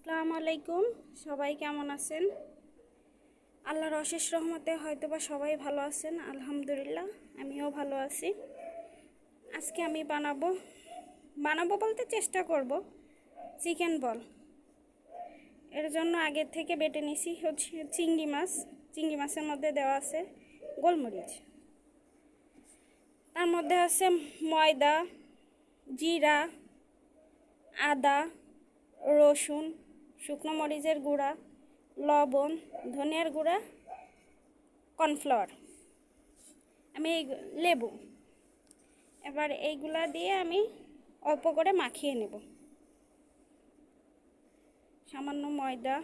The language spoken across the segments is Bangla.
আসসালামু আলাইকুম। সবাই কেমন আছেন? আল্লাহর অশেষ রহমতে হয়তোবা সবাই ভালো আছেন। আলহামদুলিল্লাহ আমিও ভালো আছি। আজকে আমি বানাবো বলতে চেষ্টা করব চিকেন বল। এর জন্য আগের থেকে বেটে নিছি হচ্ছে চিংড়ি মাছ। চিংড়ি মাছের মধ্যে দেওয়া আছে গোলমরিচ, তার মধ্যে আছে ময়দা, জিরা, আদা, রসুন, শুকনো মরিচের গুঁড়া, লবণ, ধনিয়ার গুঁড়া, কর্নফ্লাওয়ার, লেবু। এবার এইগুলা দিয়ে আমি অল্প করে মাখিয়ে নেব। সামান্য ময়দা,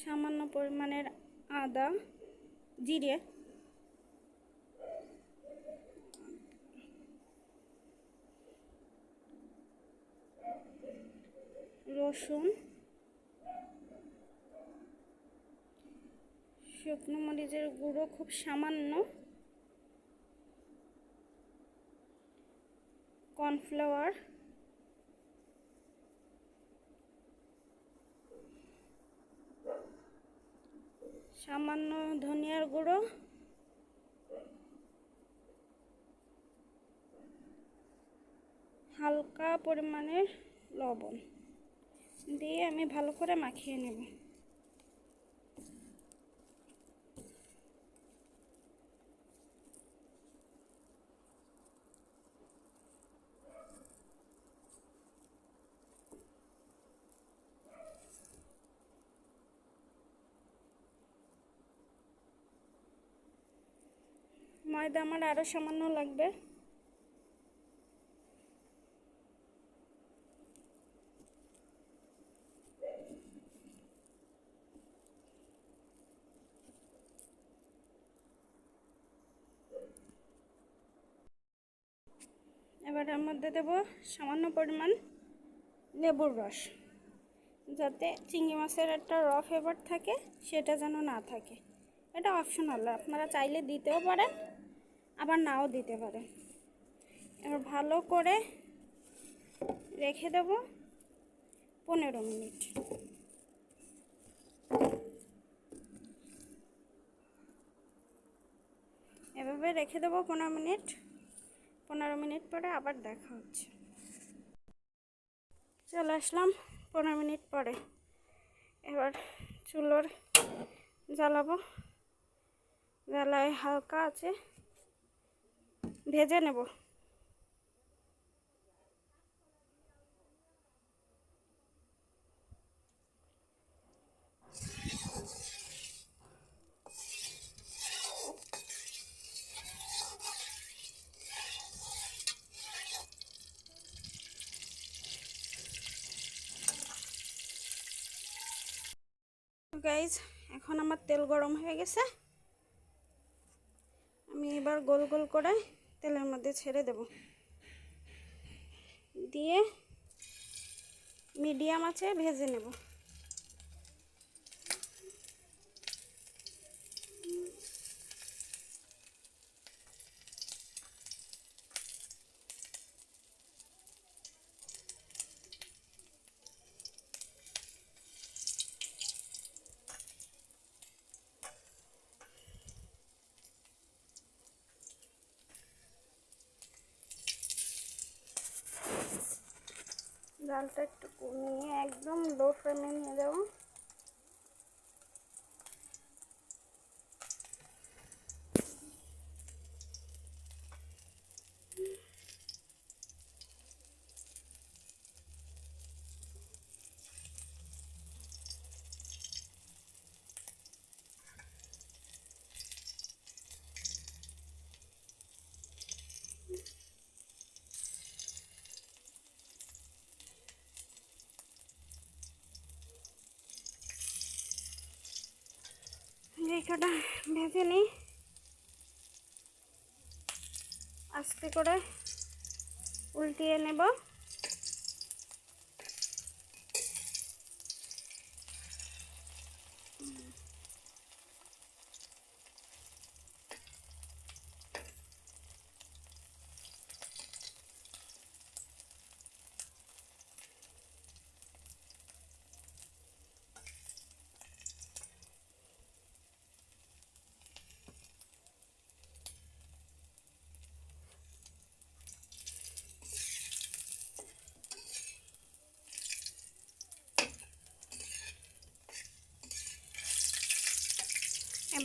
সামান্য পরিমাণের আদা, জিরে, রসুন, শুকনো মরিচের গুঁড়ো খুব সামান্য, কর্নফ্লাওয়ার, সামান্য ধনিয়ার গুঁড়ো, হালকা পরিমাণের লবণ দিয়ে আমি ভালো করে মাখিয়ে নেব। ময়দা আমার আরও সামান্য লাগবে। এবার এর মধ্যে দেব সামান্য পরিমাণ লেবুর রস, যাতে চিংড়ি মাছের একটা ফ্লেভার থাকে সেটা যেন না থাকে। এটা অপশনাল, আপনারা চাইলে দিতেও পারেন আবার নাও দিতে পারেন। এবার ভালো করে রেখে দেব 15 মিনিট। এভাবে রেখে দেবো 15 মিনিট। 15 মিনিট পরে আবার দেখা হচ্ছে। চলে আসলাম 15 মিনিট পরে। এবার চুলোর জ্বালাবো, জ্বালায় হালকা আছে ভেজে নেব। গাইজ, এখন আমার তেল গরম হয়ে গেছে। আমি এবার গোল গোল করে তেলের মধ্যে ছেড়ে দেব, দিয়ে মিডিয়াম আঁচে ভেজে নেব। জালটা একটু কমিয়ে একদম লো ফ্লেমে নিয়ে দেব। এইটা ভেজে নিই, আস্তে করে উল্টিয়ে নেব।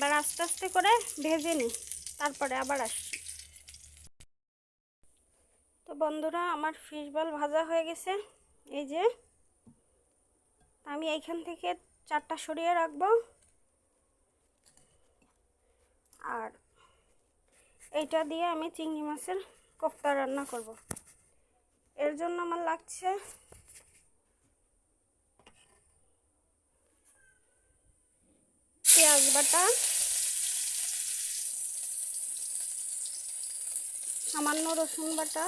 এবার আস্তে আস্তে করে ভেজে নিই, তারপরে আবার আসছি। তো বন্ধুরা, আমার ফিশ বল ভাজা হয়ে গেছে। এই যে আমি এইখান থেকে 4টা সরিয়ে রাখবো, আর এইটা দিয়ে আমি চিংড়ি মাছের কোফতা রান্না করব। এর জন্য আমার লাগছে পেঁয়াজ বাটা, সামান্য রসুন বাটা,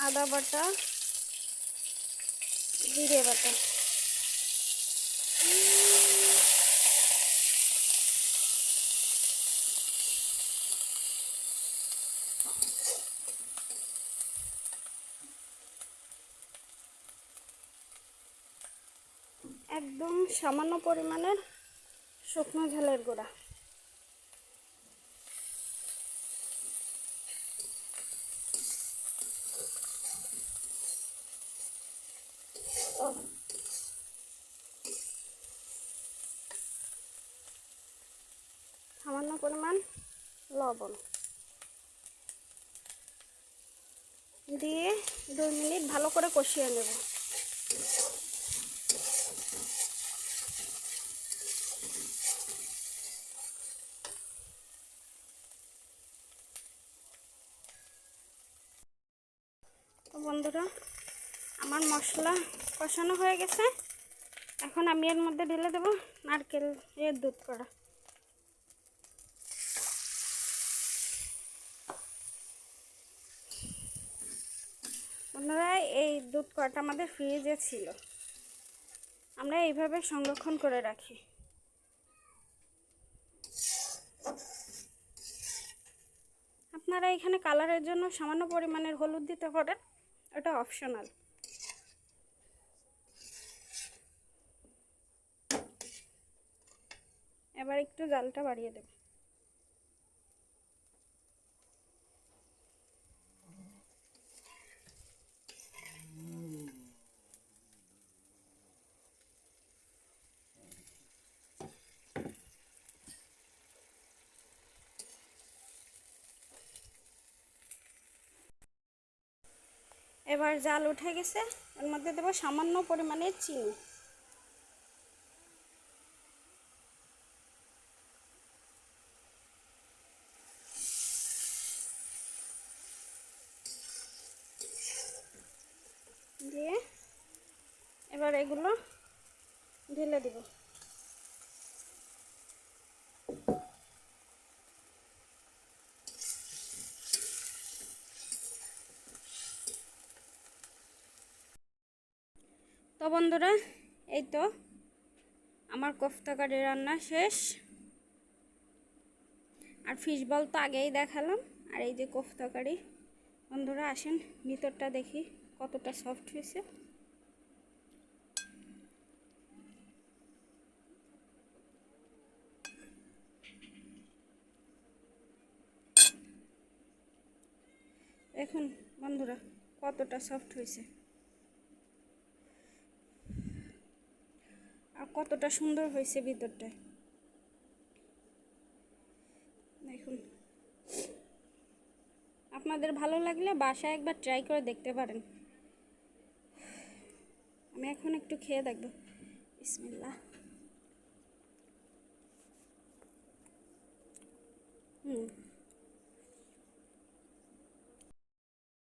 আদা বাটা, জিরে বাটা। একদম সামান্য পরিমাণের শুকনো ঝালের গুঁড়া। সামান্য পরিমাণ লবণ দিয়ে 2 মিনিট ভালো করে কষিয়ে নেব। তো বন্ধুরা, আমার মশলা কষানো হয়ে গেছে। এখন আমি এর মধ্যে ঢেলে দেব নারকেলের দুধ করা। বন্ধুরা, এই দুধ কড়াটা আমাদের ফ্রিজে ছিল, আমরা এইভাবে সংরক্ষণ করে রাখি। আপনারা এখানে কালারের জন্য সামান্য পরিমাণের হলুদ দিতে পারেন, এটা অপশনাল। এবার একটু জালটা বাড়িয়ে দেব। এবার জাল উঠে গেছে, এর মধ্যে দেব সামান্য পরিমাণে চিনি। দিয়ে এবার এগুলো ঢেলে দিব। তো বন্ধুরা, এই তো আমার কোফতা কারি রান্না শেষ। আর ফিশ বল তো আগেই দেখালাম, আর এই যে কোফতা কারি। বন্ধুরা আসেন ভিতরটা দেখি কতটা সফট হয়েছে। দেখুন বন্ধুরা কতটা সফট হয়েছে, আর কতটা সুন্দর হয়েছে ভিতরটা। দেখুন, আপনাদের ভালো লাগলে বাসায় একবার ট্রাই করে দেখতে পারেন। আমি এখন একটু খেয়ে দেখব। বিসমিল্লাহ।